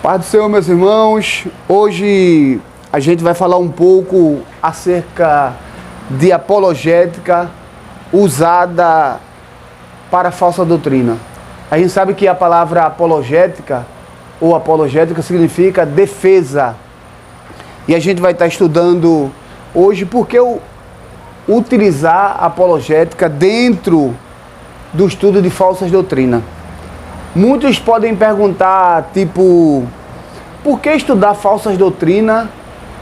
Paz do Senhor, meus irmãos. Hoje a gente vai falar um pouco acerca de apologética usada para falsa doutrina. A gente sabe que a palavra apologética ou apologética significa defesa. E a gente vai estar estudando hoje por que utilizar a apologética dentro do estudo de falsas doutrinas. Muitos podem perguntar, tipo, por que estudar falsas doutrinas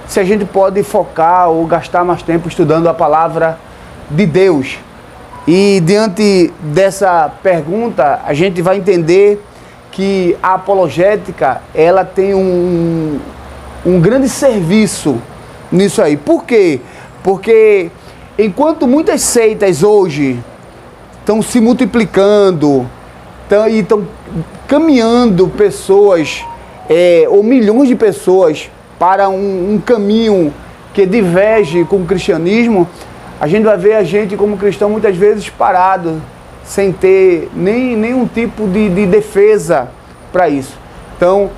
se a gente pode focar ou gastar mais tempo estudando a palavra de Deus? E diante dessa pergunta, a gente vai entender que a apologética, ela tem um grande serviço nisso aí. Por quê? Porque enquanto muitas seitas hoje estão se multiplicando e estão caminhando pessoas, ou milhões de pessoas, para um caminho que diverge com o cristianismo, a gente vai ver a gente como cristão muitas vezes parado, sem ter nenhum tipo de defesa para isso. Então,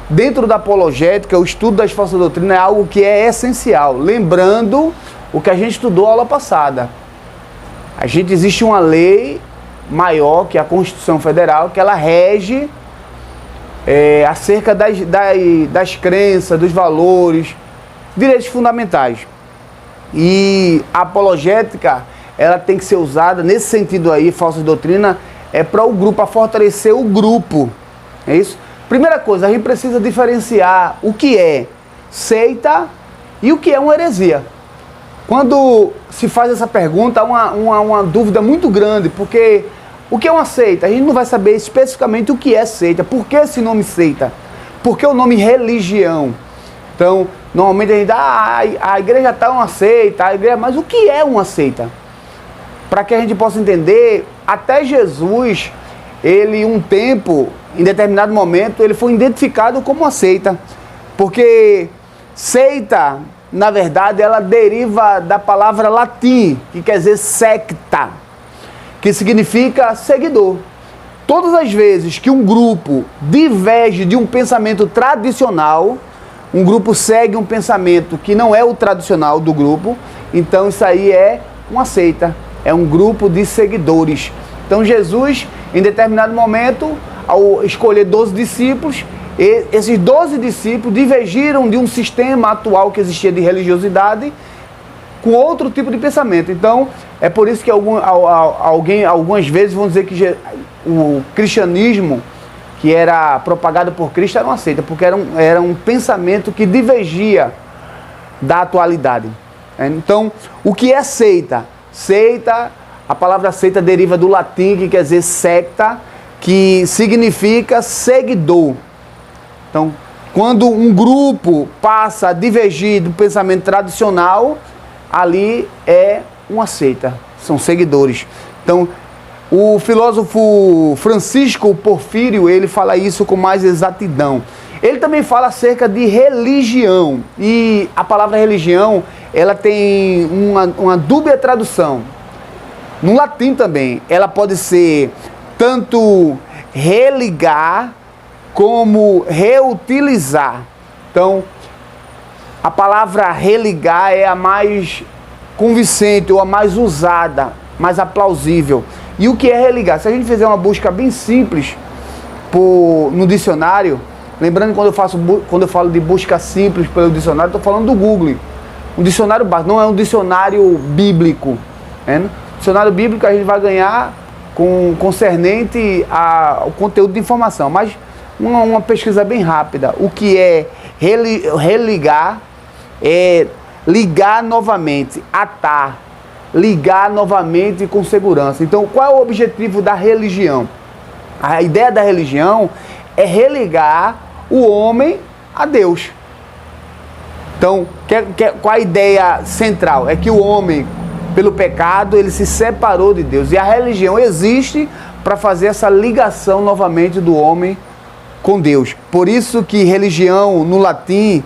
dentro da apologética, o estudo das falsas doutrinas é algo que é essencial. Lembrando o que a gente estudou na aula passada. Existe uma lei maior, que é a Constituição Federal, que ela rege acerca das crenças, dos valores, direitos fundamentais. E a apologética, ela tem que ser usada nesse sentido aí, falsa doutrina, para o grupo, para fortalecer o grupo. É isso? Primeira coisa, a gente precisa diferenciar o que é seita e o que é uma heresia. Quando se faz essa pergunta, há uma dúvida muito grande, porque o que é uma seita? A gente não vai saber especificamente o que é seita. Por que esse nome seita? Por que o nome religião? Então, normalmente a gente a igreja está uma seita, mas o que é uma seita? Para que a gente possa entender, até Jesus, ele um tempo, em determinado momento, ele foi identificado como uma seita. Porque seita, na verdade, ela deriva da palavra latim, que quer dizer secta, que significa seguidor. Todas as vezes que um grupo diverge de um pensamento tradicional, um grupo segue um pensamento que não é o tradicional do grupo, então isso aí é uma seita, é um grupo de seguidores. Então Jesus, em determinado momento, ao escolher 12 discípulos, esses 12 discípulos divergiram de um sistema atual que existia de religiosidade com outro tipo de pensamento. Então, é por isso que algumas vezes vão dizer que o cristianismo, que era propagado por Cristo, era uma seita, porque era um pensamento que divergia da atualidade. Então, o que é seita? Seita, a palavra seita deriva do latim, que quer dizer secta, que significa seguidor. Então, quando um grupo passa a divergir do pensamento tradicional, ali é uma seita, são seguidores. Então, o filósofo Francisco Porfírio, ele fala isso com mais exatidão. Ele também fala acerca de religião, e a palavra religião, ela tem uma dúbia tradução. No latim também, ela pode ser tanto religar como reutilizar. Então, a palavra religar é a mais convincente ou a mais usada, mais aplausível. E o que é religar? Se a gente fizer uma busca bem simples no dicionário, lembrando que quando eu falo de busca simples pelo dicionário, estou falando do Google. Um dicionário básico, não é um dicionário bíblico. Dicionário bíblico a gente vai ganhar concernente ao conteúdo de informação, mas uma pesquisa bem rápida. O que é religar é ligar novamente, atar, ligar novamente com segurança. Então, qual é o objetivo da religião? A ideia da religião é religar o homem a Deus. Então, qual a ideia central? É que o homem, pelo pecado, ele se separou de Deus. E a religião existe para fazer essa ligação novamente do homem com Deus. Por isso que religião, no latim,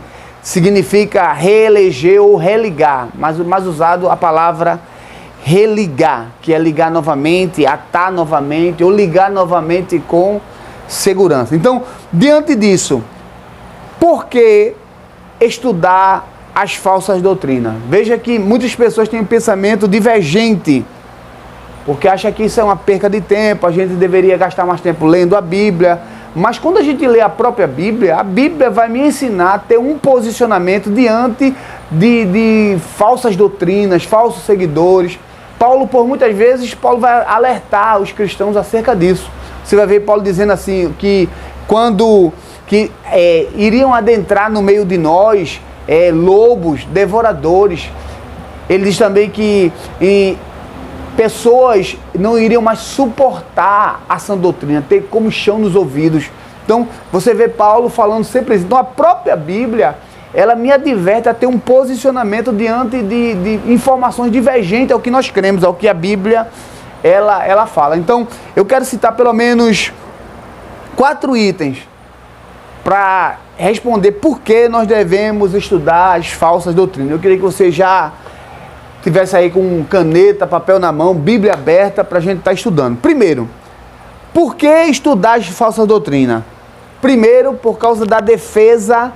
significa reeleger ou religar, mas mais usado a palavra religar, que é ligar novamente, atar novamente ou ligar novamente com segurança. Então, diante disso, por que estudar as falsas doutrinas? Veja que muitas pessoas têm um pensamento divergente, porque acham que isso é uma perca de tempo, a gente deveria gastar mais tempo lendo a Bíblia. Mas quando a gente lê a própria Bíblia, a Bíblia vai me ensinar a ter um posicionamento diante de falsas doutrinas, falsos seguidores. Paulo, por muitas vezes, Paulo vai alertar os cristãos acerca disso. Você vai ver Paulo dizendo assim, que quando iriam adentrar no meio de nós lobos, devoradores. Ele diz também que pessoas não iriam mais suportar a sã doutrina, ter comichão nos ouvidos. Então, você vê Paulo falando sempre isso. Então, a própria Bíblia, ela me adverte a ter um posicionamento diante de informações divergentes ao que nós cremos, ao que a Bíblia ela fala. Então, eu quero citar pelo menos 4 itens para responder por que nós devemos estudar as falsas doutrinas. Eu queria que você já tivesse aí com caneta, papel na mão, Bíblia aberta, para a gente estar estudando. Primeiro, por que estudar as falsas doutrinas? Primeiro, por causa da defesa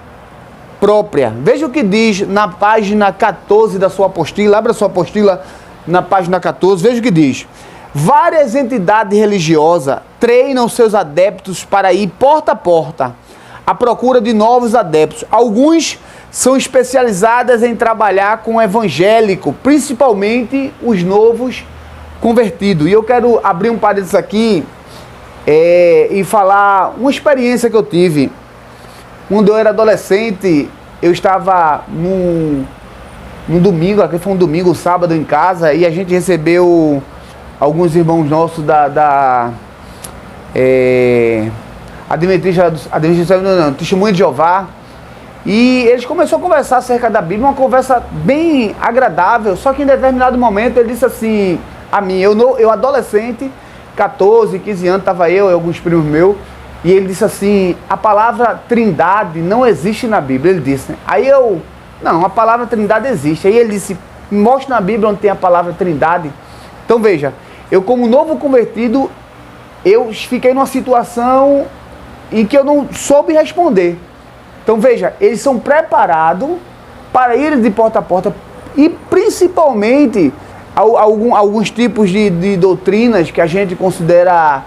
própria. Veja o que diz na página 14 da sua apostila. Abra a sua apostila na página 14. Veja o que diz. Várias entidades religiosas treinam seus adeptos para ir porta a porta à procura de novos adeptos. Alguns são especializadas em trabalhar com o evangélico, principalmente os novos convertidos. E eu quero abrir um parênteses aqui e falar uma experiência que eu tive. Quando eu era adolescente, eu estava num domingo, aqui foi um domingo, sábado em casa, e a gente recebeu alguns irmãos nossos Testemunha de Jeová. E eles começaram a conversar acerca da Bíblia, uma conversa bem agradável, só que em determinado momento ele disse assim a mim, eu adolescente, 14, 15 anos, estava eu e alguns primos meus, e ele disse assim, a palavra trindade não existe na Bíblia, ele disse. Aí não, a palavra trindade existe. Aí ele disse, mostra na Bíblia onde tem a palavra trindade. Então veja, eu como novo convertido, eu fiquei numa situação em que eu não soube responder. Então veja, eles são preparados para ir de porta a porta e principalmente alguns tipos de doutrinas que a gente considera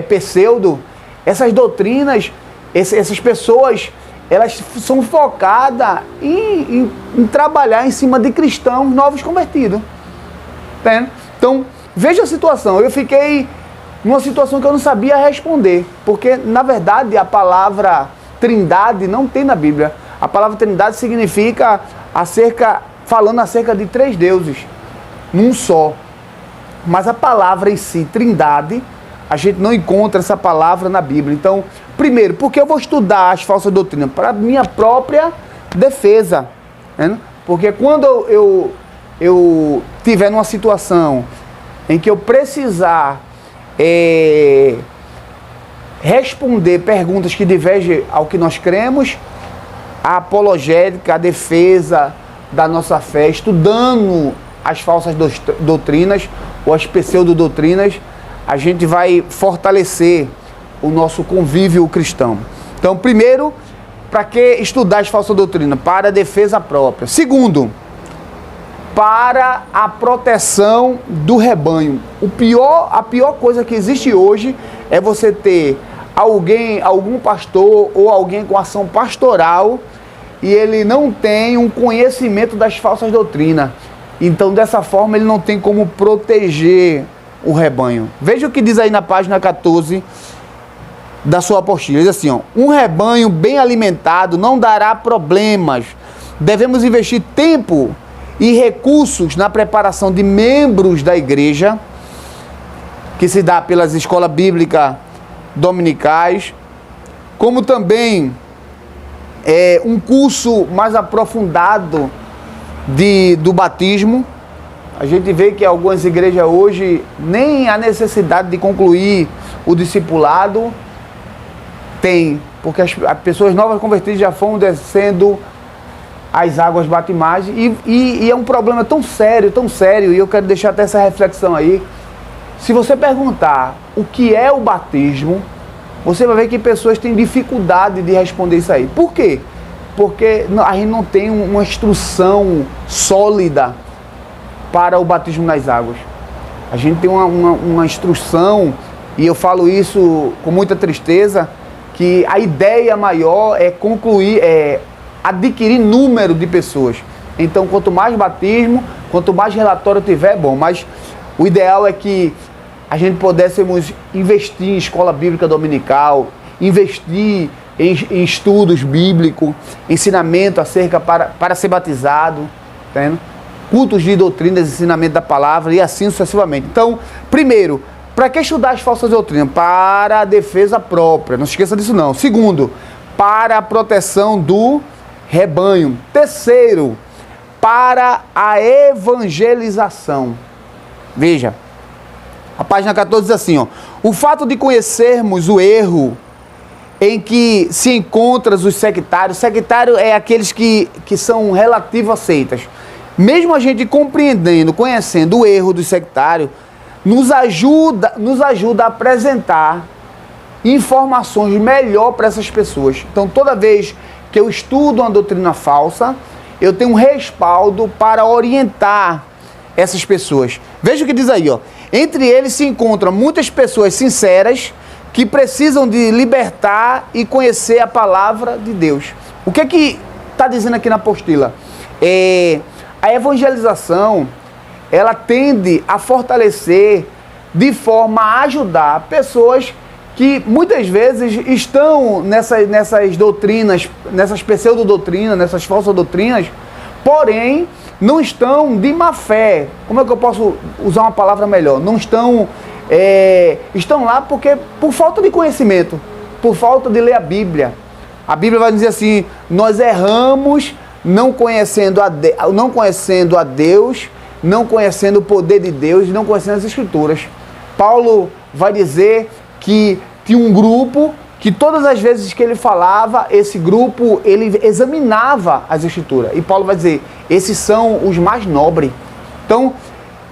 pseudo. Essas doutrinas, essas pessoas, elas são focadas em trabalhar em cima de cristãos novos convertidos. Entende? Então, veja a situação. Eu fiquei numa situação que eu não sabia responder, porque, na verdade, a palavra trindade não tem na Bíblia. A palavra trindade significa falando acerca de 3 deuses, num só. Mas a palavra em si, trindade, a gente não encontra essa palavra na Bíblia. Então, primeiro, por que eu vou estudar as falsas doutrinas? Para minha própria defesa. Né? Porque quando eu tiver numa situação em que eu precisar responder perguntas que divergem ao que nós cremos, a apologética, a defesa da nossa fé, estudando as falsas doutrinas ou as pseudo-doutrinas, a gente vai fortalecer o nosso convívio cristão. Então, primeiro, para que estudar as falsas doutrinas? Para a defesa própria. Segundo, para a proteção do rebanho. A pior coisa que existe hoje é você ter algum pastor ou alguém com ação pastoral e ele não tem um conhecimento das falsas doutrinas. Então, dessa forma, ele não tem como proteger o rebanho. Veja o que diz aí na página 14 da sua apostila. Diz assim, um rebanho bem alimentado não dará problemas. Devemos investir tempo e recursos na preparação de membros da igreja, que se dá pelas escolas bíblicas dominicais, como também um curso mais aprofundado do batismo. A gente vê que algumas igrejas hoje nem a necessidade de concluir o discipulado tem, porque as pessoas novas convertidas já vão sendo as águas batem mais, e é um problema tão sério, e eu quero deixar até essa reflexão aí. Se você perguntar o que é o batismo, você vai ver que pessoas têm dificuldade de responder isso aí. Por quê? Porque a gente não tem uma instrução sólida para o batismo nas águas. A gente tem uma instrução, e eu falo isso com muita tristeza, que a ideia maior é concluir, adquirir número de pessoas. Então, quanto mais batismo, quanto mais relatório tiver, é bom. Mas o ideal é que a gente pudéssemos investir em escola bíblica dominical, investir em estudos bíblicos, ensinamento acerca para ser batizado, entendeu? Cultos de doutrinas, ensinamento da palavra e assim sucessivamente. Então, primeiro, para que estudar as falsas doutrinas? Para a defesa própria, não se esqueça disso não. Segundo, para a proteção do rebanho. Terceiro, para a evangelização. Veja, a página 14 diz assim, ó: o fato de conhecermos o erro em que se encontram os sectários. Sectário é aqueles que são relativos a seitas. Mesmo a gente compreendendo, conhecendo o erro do sectário, nos ajuda a apresentar informações melhor para essas pessoas. Então, toda vez que eu estudo uma doutrina falsa, eu tenho um respaldo para orientar essas pessoas. Veja o que diz aí, ó. Entre eles se encontram muitas pessoas sinceras que precisam de libertar e conhecer a palavra de Deus. O que é que está dizendo aqui na apostila? A evangelização, ela tende a fortalecer de forma a ajudar pessoas que muitas vezes estão nessas doutrinas, nessas pseudo-doutrinas, nessas falsas doutrinas, porém não estão de má fé. Como é que eu posso usar uma palavra melhor? Não estão, estão lá porque por falta de conhecimento, por falta de ler a Bíblia. A Bíblia vai dizer assim: nós erramos não conhecendo a Deus, não conhecendo o poder de Deus, não conhecendo as Escrituras. Paulo vai dizer que tinha um grupo que todas as vezes que ele falava, esse grupo, ele examinava as Escrituras. E Paulo vai dizer, esses são os mais nobres. Então,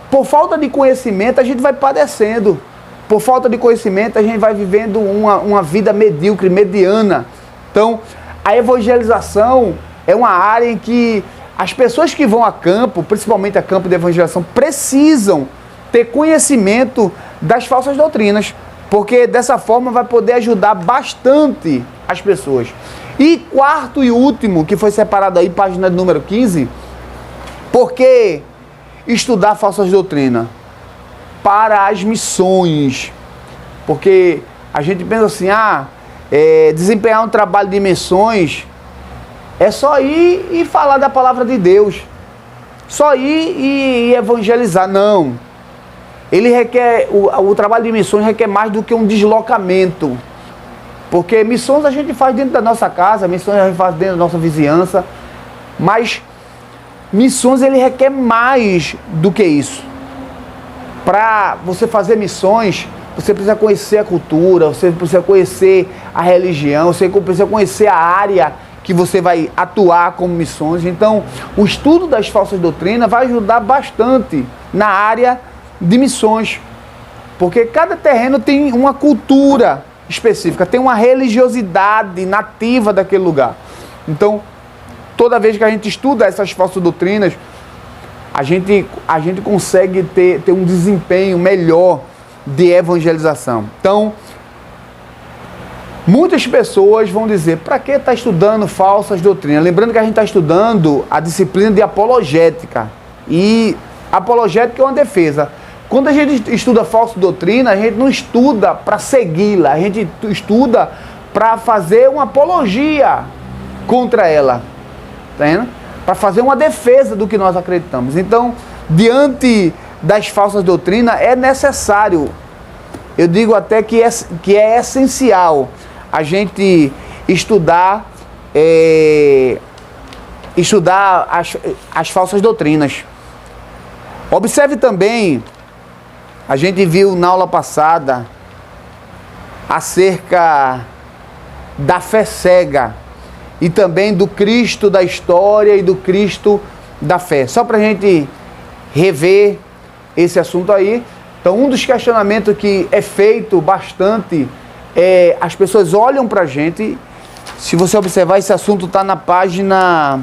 por falta de conhecimento, a gente vai padecendo. Por falta de conhecimento, a gente vai vivendo uma vida medíocre, mediana. Então, a evangelização é uma área em que as pessoas que vão a campo, principalmente a campo de evangelização, precisam ter conhecimento das falsas doutrinas, porque dessa forma vai poder ajudar bastante as pessoas. E quarto e último, que foi separado aí, página número 15, por que estudar falsas doutrinas? Para as missões. Porque a gente pensa assim, desempenhar um trabalho de missões é só ir e falar da palavra de Deus. Só ir e evangelizar. Não. Ele requer, o trabalho de missões requer mais do que um deslocamento. Porque missões a gente faz dentro da nossa casa, missões a gente faz dentro da nossa vizinhança. Mas missões ele requer mais do que isso. Para você fazer missões, você precisa conhecer a cultura, você precisa conhecer a religião, você precisa conhecer a área que você vai atuar como missões. Então, o estudo das falsas doutrinas vai ajudar bastante na área de missões. Porque cada terreno tem uma cultura específica, tem uma religiosidade nativa daquele lugar. Então, toda vez que a gente estuda essas falsas doutrinas, a gente consegue ter um desempenho melhor de evangelização. Então, muitas pessoas vão dizer, para que está estudando falsas doutrinas? Lembrando que a gente está estudando a disciplina de apologética. E apologética é uma defesa. Quando a gente estuda falsa doutrina, a gente não estuda para segui-la, a gente estuda para fazer uma apologia contra ela. Tá vendo? Para fazer uma defesa do que nós acreditamos. Então, diante das falsas doutrinas, é necessário, eu digo até que é essencial a gente estudar as falsas doutrinas. Observe também, a gente viu na aula passada acerca da fé cega. e também do Cristo da história e do Cristo da fé. Só para a gente rever esse assunto aí. Então, um dos questionamentos que é feito bastante é, as pessoas olham para a gente. Se você observar, esse assunto está na página...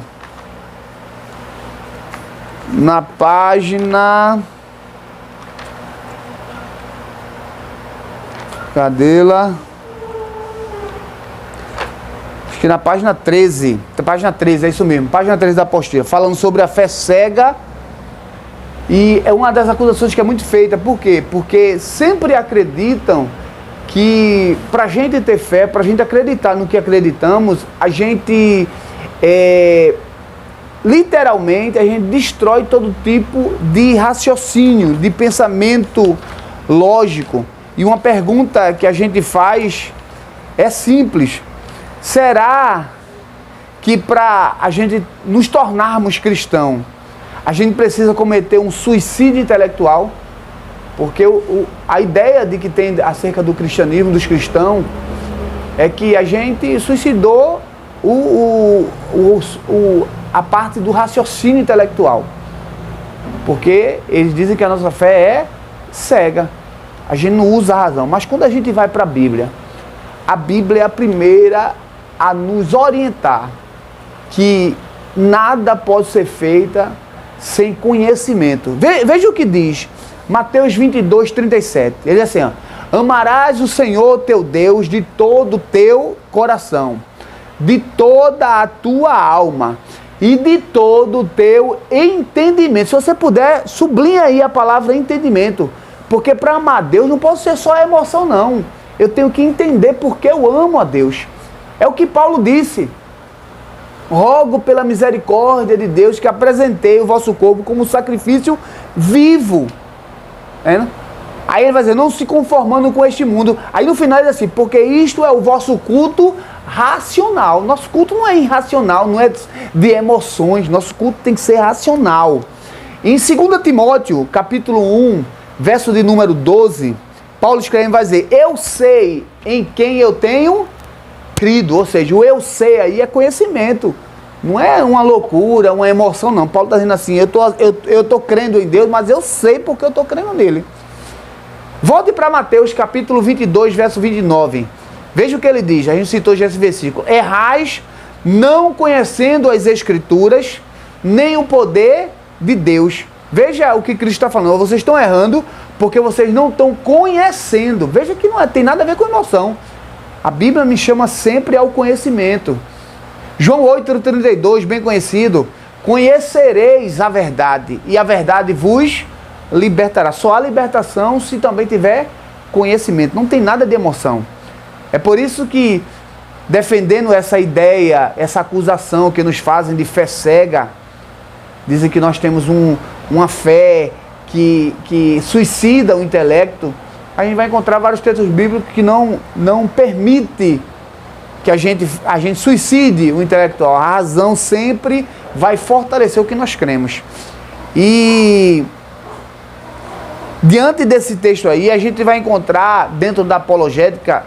Cadê lá? Acho que na página 13. Página 13, é isso mesmo. Página 13 da apostila. Falando sobre a fé cega. E é uma das acusações que é muito feita. Por quê? Porque sempre acreditam que para a gente ter fé, para a gente acreditar no que acreditamos, a gente, literalmente, a gente destrói todo tipo de raciocínio, de pensamento lógico. E uma pergunta que a gente faz é simples. Será que para a gente nos tornarmos cristãos, a gente precisa cometer um suicídio intelectual? Porque a ideia de que tem acerca do cristianismo, dos cristãos, é que a gente suicidou a parte do raciocínio intelectual. Porque eles dizem que a nossa fé é cega. A gente não usa a razão. Mas quando a gente vai para a Bíblia é a primeira a nos orientar que nada pode ser feito sem conhecimento. Veja o que diz Mateus 22, 37. Ele diz assim, ó, amarás o Senhor teu Deus de todo o teu coração, de toda a tua alma e de todo o teu entendimento. Se você puder, sublinha aí a palavra entendimento. Porque para amar a Deus não pode ser só a emoção, não. Eu tenho que entender porque eu amo a Deus. É o que Paulo disse. Rogo pela misericórdia de Deus que apresentei o vosso corpo como sacrifício vivo. Aí ele vai dizer, não se conformando com este mundo. Aí no final ele diz assim, porque isto é o vosso culto racional. Nosso culto não é irracional, não é de emoções. Nosso culto tem que ser racional. Em 2 Timóteo, capítulo 1, verso de número 12, Paulo escrevendo vai dizer, eu sei em quem eu tenho crido. Ou seja, o eu sei aí é conhecimento. Não é uma loucura, uma emoção, não. Paulo está dizendo assim, eu tô crendo em Deus, mas eu sei porque eu estou crendo nele. Volte para Mateus capítulo 22, verso 29. Veja o que ele diz, a gente citou já esse versículo. Errais não conhecendo as Escrituras, nem o poder de Deus. Veja o que Cristo está falando. Vocês estão errando porque vocês não estão conhecendo. Veja que não tem nada a ver com emoção. A Bíblia me chama sempre ao conhecimento. João 8,32, bem conhecido. Conhecereis a verdade e a verdade vos libertará. Só há libertação se também tiver conhecimento. Não tem nada de emoção. É por isso que, defendendo essa ideia, essa acusação que nos fazem de fé cega, dizem que nós temos uma fé que suicida o intelecto, a gente vai encontrar vários textos bíblicos que não permite que a gente suicide o intelectual. A razão sempre vai fortalecer o que nós cremos. E diante desse texto aí, a gente vai encontrar dentro da apologética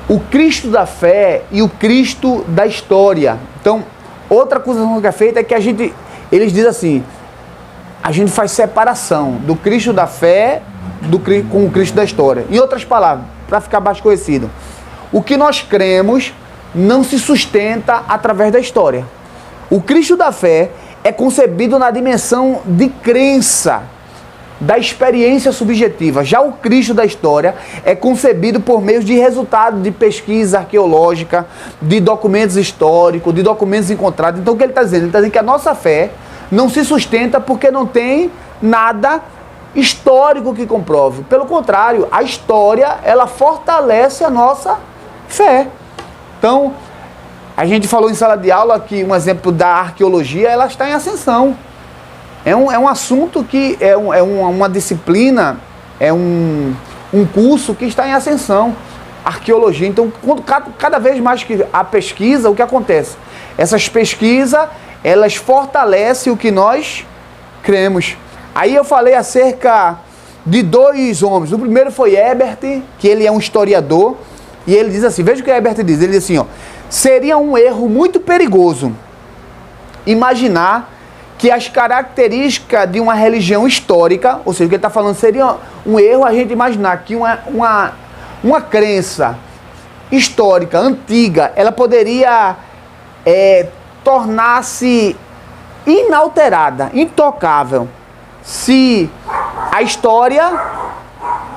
o Cristo da fé e o Cristo da história. Então, outra acusação que é feita é que eles dizem assim, a gente faz separação do Cristo da fé com o Cristo da história. Em outras palavras, para ficar mais conhecido, o que nós cremos não se sustenta através da história. O Cristo da fé é concebido na dimensão de crença, da experiência subjetiva. Já o Cristo da história é concebido por meio de resultados de pesquisa arqueológica, de documentos históricos, de documentos encontrados. Então o que ele está dizendo? Ele está dizendo que a nossa fé não se sustenta porque não tem nada histórico que comprove. Pelo contrário, a história, ela fortalece a nossa fé. Então, a gente falou em sala de aula que um exemplo da arqueologia, ela está em ascensão. É um assunto que é uma disciplina, é um curso que está em ascensão. Arqueologia. Então, cada vez mais que a pesquisa, o que acontece? Essas pesquisas, elas fortalecem o que nós cremos. Aí eu falei acerca de dois homens. O primeiro foi Ebert, que ele é um historiador, e ele diz assim, veja o que Ebert diz, ele diz assim, ó, seria um erro muito perigoso imaginar que as características de uma religião histórica, ou seja, o que ele está falando, seria um erro a gente imaginar que uma crença histórica, antiga, ela poderia tornar-se inalterada, intocável, se a história,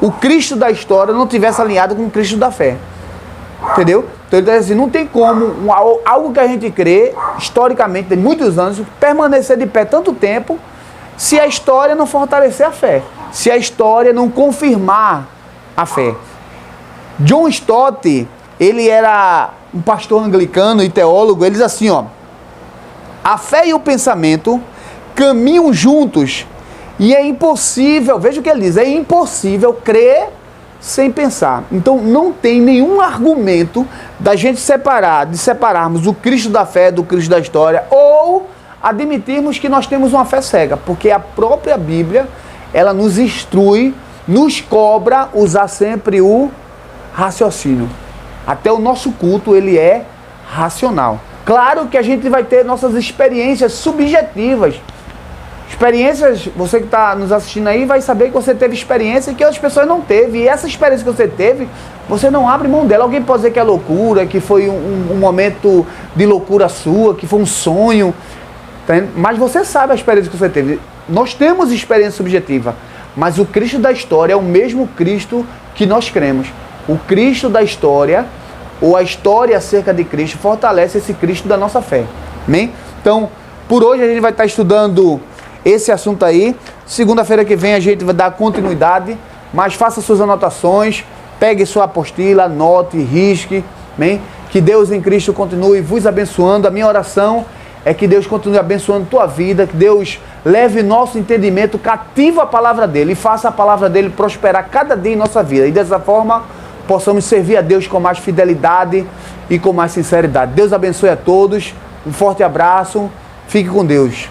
o Cristo da história não tivesse alinhado com o Cristo da fé. Entendeu? Então ele diz assim, não tem como algo que a gente crê, historicamente, de muitos anos, permanecer de pé tanto tempo, se a história não fortalecer a fé, se a história não confirmar a fé. John Stott, ele era um pastor anglicano e teólogo, ele diz assim, ó, a fé e o pensamento caminham juntos e é impossível, veja o que ele diz, é impossível crer sem pensar. Então não tem nenhum argumento da gente separarmos o Cristo da fé do Cristo da história ou admitirmos que nós temos uma fé cega, porque a própria Bíblia, ela nos instrui, nos cobra usar sempre o raciocínio. Até o nosso culto, ele é racional. Claro que a gente vai ter nossas experiências subjetivas. Experiências, você que está nos assistindo aí vai saber que você teve experiência que outras pessoas não teve. E essa experiência que você teve, você não abre mão dela. Alguém pode dizer que é loucura, que foi um momento de loucura sua, que foi um sonho. Mas você sabe a experiência que você teve. Nós temos experiência subjetiva, mas o Cristo da história é o mesmo Cristo que nós cremos. O Cristo da história, ou a história acerca de Cristo, fortalece esse Cristo da nossa fé. Amém? Então, por hoje a gente vai estar estudando esse assunto aí. Segunda-feira que vem a gente vai dar continuidade, mas faça suas anotações, pegue sua apostila, anote, risque, amém? Que Deus em Cristo continue vos abençoando. A minha oração é que Deus continue abençoando tua vida, que Deus leve nosso entendimento cativo à palavra dele e faça a palavra dele prosperar cada dia em nossa vida. E dessa forma possamos servir a Deus com mais fidelidade e com mais sinceridade. Deus abençoe a todos, um forte abraço, fique com Deus.